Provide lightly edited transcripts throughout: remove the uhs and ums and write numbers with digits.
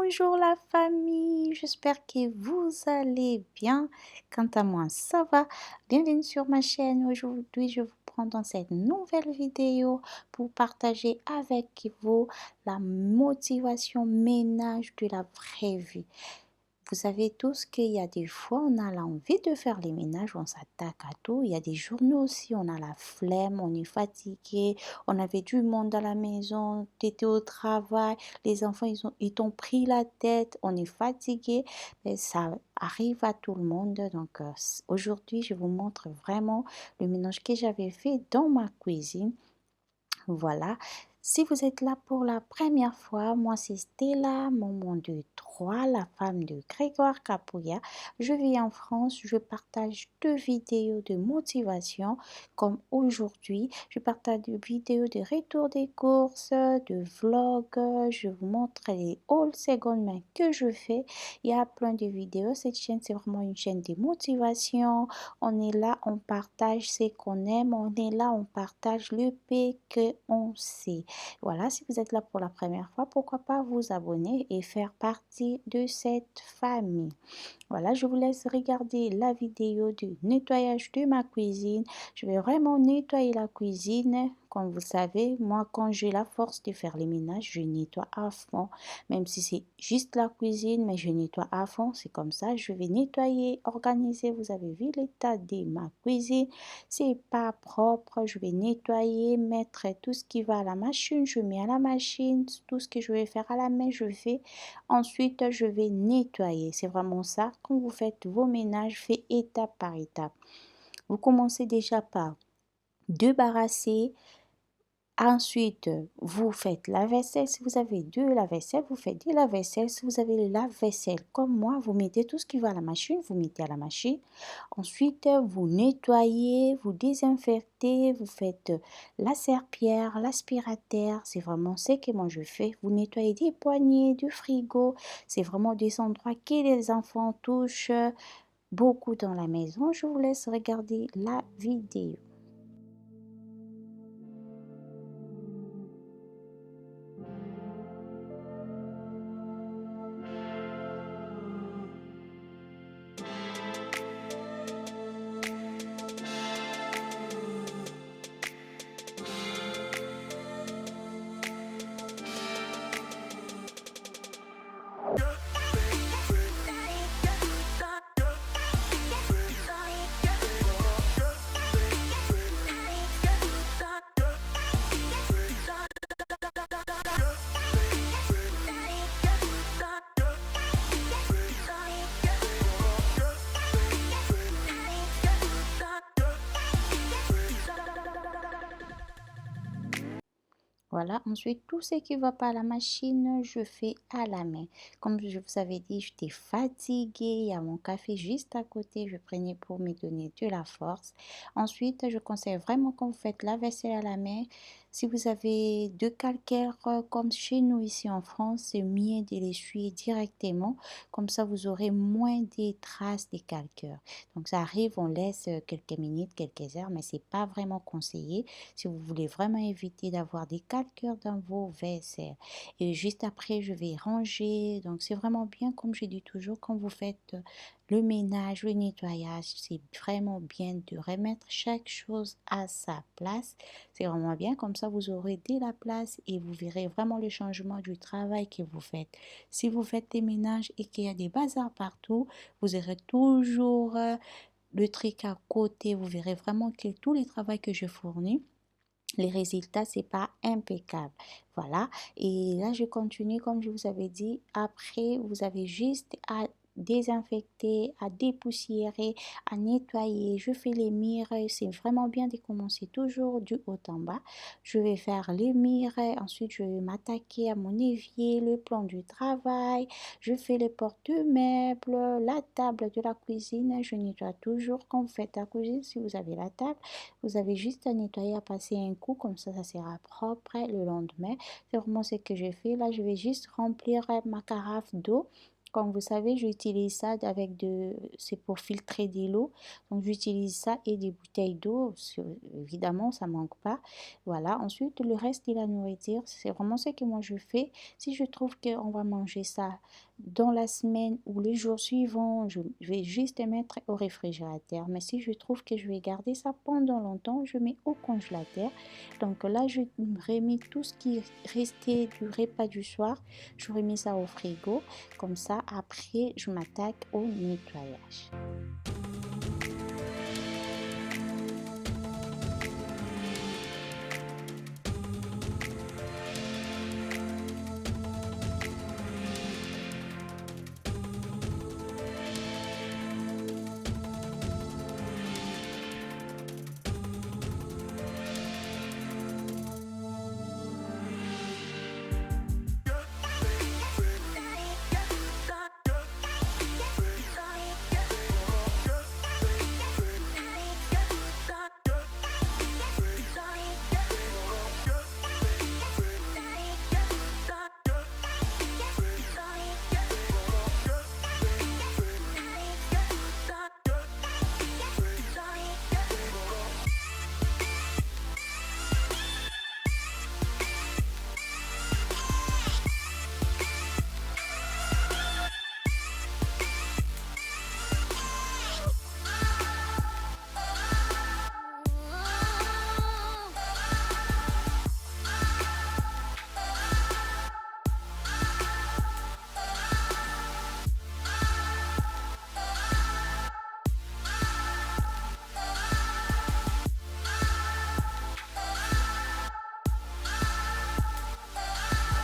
Bonjour la famille, j'espère que vous allez bien. Quant à moi, ça va. Bienvenue sur ma chaîne. Aujourd'hui, je vous prends dans cette nouvelle vidéo pour partager avec vous la motivation ménage de la vraie vie. Vous savez tous qu'il y a des fois, on a l'envie de faire les ménages, on s'attaque à tout. Il y a des journées aussi, on a la flemme, on est fatigué, on avait du monde à la maison, tu étais au travail, les enfants, ils t'ont pris la tête, on est fatigué. Mais ça arrive à tout le monde. Donc aujourd'hui, je vous montre vraiment le ménage que j'avais fait dans ma cuisine. Voilà. Si vous êtes là pour la première fois, moi c'est Stella, maman de 3, la femme de Grégoire Capouya. Je vis en France, je partage 2 vidéos de motivation comme aujourd'hui. Je partage des vidéos de retour des courses, de vlogs, je vous montre les hauls seconde main que je fais. Il y a plein de vidéos, cette chaîne c'est vraiment une chaîne de motivation. On est là, on partage ce qu'on aime, on est là, on partage le paix qu'on sait. Voilà, si vous êtes là pour la première fois, pourquoi pas vous abonner et faire partie de cette famille. Voilà, je vous laisse regarder la vidéo du nettoyage de ma cuisine. Je vais vraiment nettoyer la cuisine. Comme vous savez, moi, quand j'ai la force de faire les ménages, je nettoie à fond. Même si c'est juste la cuisine, mais je nettoie à fond. C'est comme ça, je vais nettoyer, organiser. Vous avez vu l'état de ma cuisine. C'est pas propre. Je vais nettoyer, mettre tout ce qui va à la machine. Je mets à la machine. Tout ce que je vais faire à la main, je fais. Ensuite, je vais nettoyer. C'est vraiment ça. Quand vous faites vos ménages, faites étape par étape. Vous commencez déjà par débarrasser. Ensuite, vous faites la vaisselle. Si vous avez de la vaisselle, vous faites de la vaisselle. Si vous avez le lave-vaisselle comme moi, vous mettez tout ce qui va à la machine, vous mettez à la machine. Ensuite, vous nettoyez, vous désinfectez, vous faites la serpillière, l'aspirateur. C'est vraiment ce que moi je fais. Vous nettoyez des poignées, du frigo. C'est vraiment des endroits que les enfants touchent beaucoup dans la maison. Je vous laisse regarder la vidéo. Voilà, ensuite tout ce qui ne va pas à la machine, je fais à la main. Comme je vous avais dit, j'étais fatiguée, il y a mon café juste à côté, je prenais pour me donner de la force. Ensuite, je conseille vraiment quand vous faites la vaisselle à la main, si vous avez de calcaire comme chez nous ici en France, c'est mieux de l'essuyer directement, comme ça vous aurez moins des traces des calcaires. Donc ça arrive, on laisse quelques minutes, quelques heures, mais c'est pas vraiment conseillé si vous voulez vraiment éviter d'avoir des calcaires dans vos vaisselles. Et juste après, je vais ranger. Donc, c'est vraiment bien, comme je dis toujours, quand vous faites le ménage, le nettoyage, c'est vraiment bien de remettre chaque chose à sa place. C'est vraiment bien, comme ça, vous aurez de la place et vous verrez vraiment le changement du travail que vous faites. Si vous faites des ménages et qu'il y a des bazars partout, vous aurez toujours le truc à côté. Vous verrez vraiment que tous les travaux que je fournis, les résultats, c'est pas impeccable. Voilà. Et là, je continue, comme je vous avais dit. Après, vous avez juste à désinfecter, à dépoussiérer, à nettoyer. Je fais les murs. C'est vraiment bien de commencer toujours du haut en bas. Je vais faire les murs. Ensuite, je vais m'attaquer à mon évier, le plan du travail. Je fais les portes de meubles, la table de la cuisine. Je nettoie toujours quand vous faites la cuisine. Si vous avez la table, vous avez juste à nettoyer, à passer un coup, comme ça sera propre le lendemain. C'est vraiment ce que je fais. Là, je vais juste remplir ma carafe d'eau Comme vous savez, j'utilise ça avec c'est pour filtrer de l'eau. Donc j'utilise ça et des bouteilles d'eau. Évidemment, ça manque pas. Voilà. Ensuite, le reste de la nourriture, c'est vraiment ce que moi je fais. Si je trouve qu'on va manger ça dans la semaine ou le jour suivant, je vais juste mettre au réfrigérateur. Mais si je trouve que je vais garder ça pendant longtemps, je mets au congélateur. Donc là, je remis tout ce qui restait du repas du soir. Je remis ça au frigo. Comme ça, après, je m'attaque au nettoyage.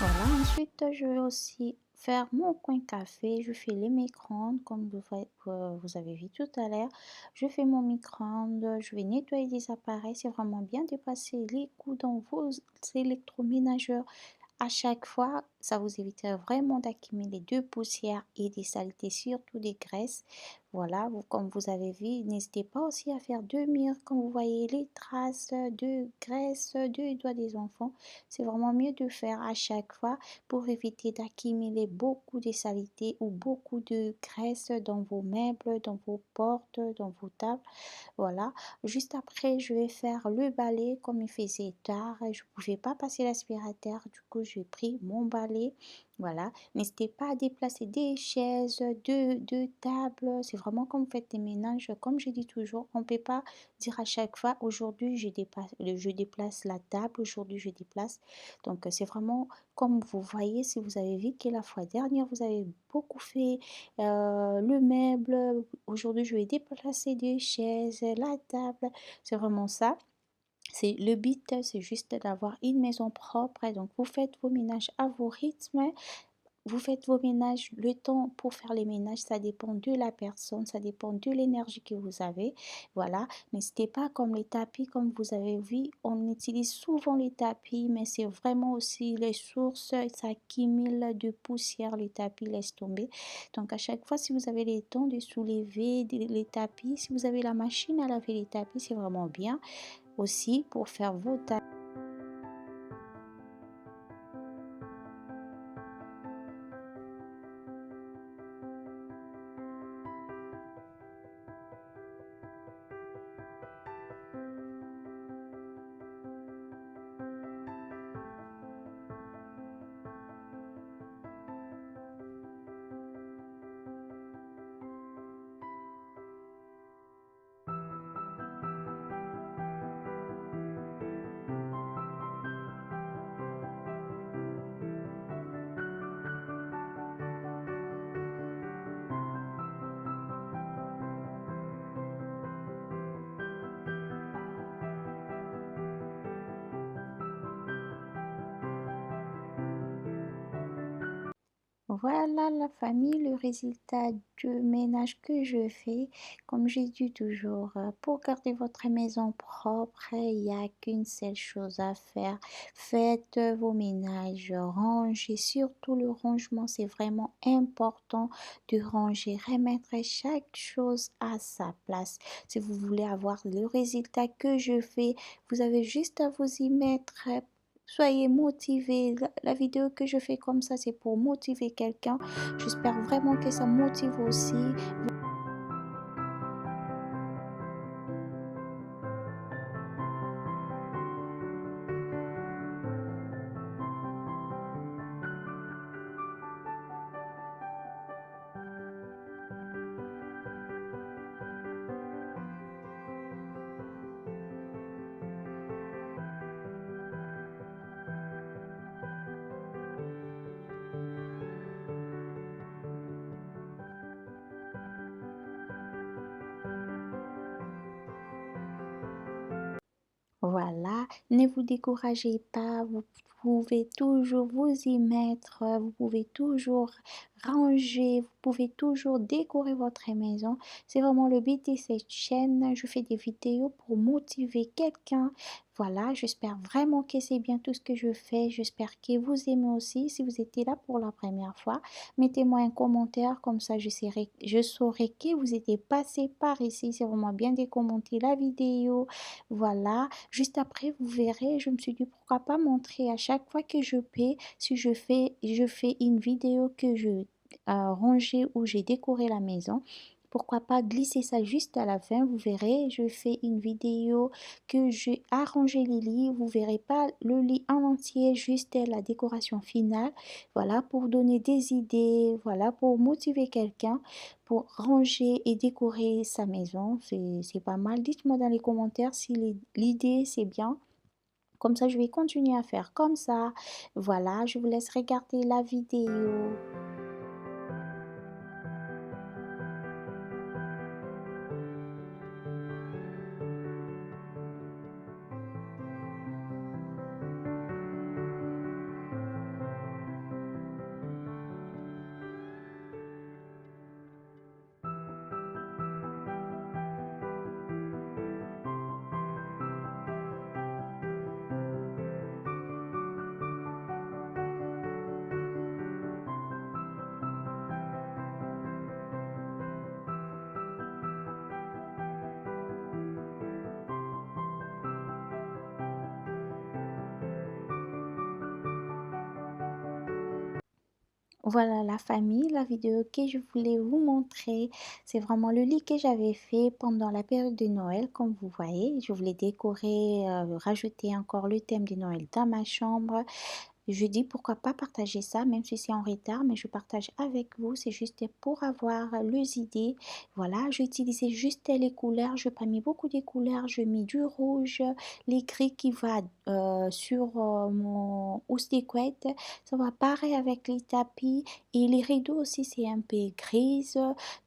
Voilà, ensuite je vais aussi faire mon coin café. Je fais les micro-ondes comme vous avez vu tout à l'heure. Je fais mon micro-ondes, je vais nettoyer les appareils. C'est vraiment bien de passer les coups dans vos électroménageurs à chaque fois. Ça vous évitera vraiment d'accumuler de poussière et des saletés, surtout des graisses. Voilà, comme vous avez vu, n'hésitez pas aussi à faire deux murs quand vous voyez les traces de graisse de doigts des enfants. C'est vraiment mieux de faire à chaque fois pour éviter d'accumuler beaucoup de saletés ou beaucoup de graisse dans vos meubles, dans vos portes, dans vos tables. Voilà. Juste après, je vais faire le balai comme il faisait tard. Je ne pouvais pas passer l'aspirateur. Du coup, j'ai pris mon balai. Voilà. N'hésitez pas à déplacer des chaises, deux tables. C'est vraiment comme vous faites des ménages. Comme je dis toujours, on ne peut pas dire à chaque fois, aujourd'hui, je déplace la table, aujourd'hui, je déplace. Donc, c'est vraiment comme vous voyez, si vous avez vu que la fois dernière, vous avez beaucoup fait le meuble. Aujourd'hui, je vais déplacer des chaises, la table. C'est vraiment ça. C'est le but, c'est juste d'avoir une maison propre. Donc, vous faites vos ménages à vos rythmes. Vous faites vos ménages, le temps pour faire les ménages, ça dépend de la personne, ça dépend de l'énergie que vous avez. Voilà, n'hésitez pas comme les tapis, comme vous avez vu, on utilise souvent les tapis, mais c'est vraiment aussi les sources, ça accumule de poussière, les tapis, laisse tomber. Donc à chaque fois, si vous avez le temps de soulever les tapis, si vous avez la machine à laver les tapis, c'est vraiment bien aussi pour faire vos tapis. Voilà la famille, le résultat du ménage que je fais. Comme j'ai dit toujours, pour garder votre maison propre, il n'y a qu'une seule chose à faire. Faites vos ménages, rangez, surtout le rangement, c'est vraiment important de ranger, remettre chaque chose à sa place. Si vous voulez avoir le résultat que je fais, vous avez juste à vous y mettre soyez motivés. La vidéo que je fais comme ça, c'est pour motiver quelqu'un. J'espère vraiment que ça motive aussi. Voilà, ne vous découragez pas, vous pouvez toujours vous y mettre, vous pouvez toujours ranger, vous pouvez toujours décorer votre maison. C'est vraiment le but de cette chaîne. Je fais des vidéos pour motiver quelqu'un. Voilà, j'espère vraiment que c'est bien tout ce que je fais. J'espère que vous aimez aussi. Si vous étiez là pour la première fois, mettez-moi un commentaire, comme ça je saurai que vous étiez passé par ici. C'est vraiment bien de commenter la vidéo. Voilà, juste après, vous verrez, je me suis dit pourquoi pas montrer à chaque fois que je peux, si je fais une vidéo que je rangé où j'ai décoré la maison. Pourquoi pas glisser ça juste à la fin, vous verrez, je fais une vidéo que j'ai arrangé les lits, vous verrez pas le lit en entier, juste la décoration finale. Voilà, pour donner des idées, voilà, pour motiver quelqu'un, pour ranger et décorer sa maison. C'est pas mal. Dites-moi dans les commentaires si l'idée c'est bien. Comme ça, je vais continuer à faire comme ça. Voilà, je vous laisse regarder la vidéo. Voilà la famille, la vidéo que je voulais vous montrer, c'est vraiment le lit que j'avais fait pendant la période de Noël, comme vous voyez. Je voulais décorer, rajouter encore le thème de Noël dans ma chambre. Je dis pourquoi pas partager ça, même si c'est en retard, mais je partage avec vous. C'est juste pour avoir les idées. Voilà, j'ai utilisé juste les couleurs. Je n'ai pas mis beaucoup de couleurs. Je mis du rouge, les gris qui va sur mon housse de couette. Ça va pareil avec les tapis. Et les rideaux aussi, c'est un peu grise.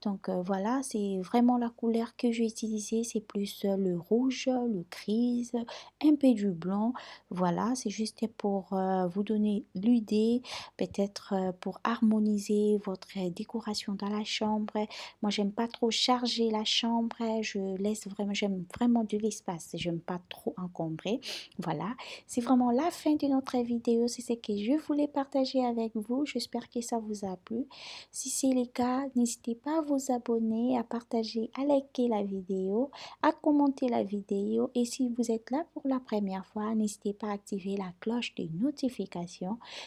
Donc voilà, c'est vraiment la couleur que j'ai utilisée. C'est plus le rouge, le grise, un peu du blanc. Voilà, c'est juste pour vous donner l'idée, peut-être pour harmoniser votre décoration dans la chambre. Moi, j'aime pas trop charger la chambre. Je laisse vraiment, j'aime vraiment de l'espace. J'aime pas trop encombrer. Voilà, c'est vraiment la fin de notre vidéo. C'est ce que je voulais partager avec vous. J'espère que ça vous a plu. Si c'est le cas, n'hésitez pas à vous abonner, à partager, à liker la vidéo, à commenter la vidéo. Et si vous êtes là pour la première fois, n'hésitez pas à activer la cloche de notification.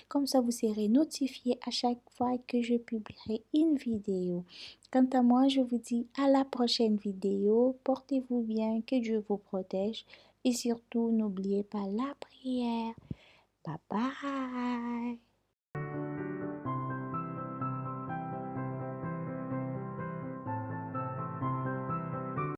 Comme ça, vous serez notifié à chaque fois que je publierai une vidéo. Quant à moi, je vous dis à la prochaine vidéo. Portez-vous bien, que Dieu vous protège. Et surtout, n'oubliez pas la prière. Bye bye.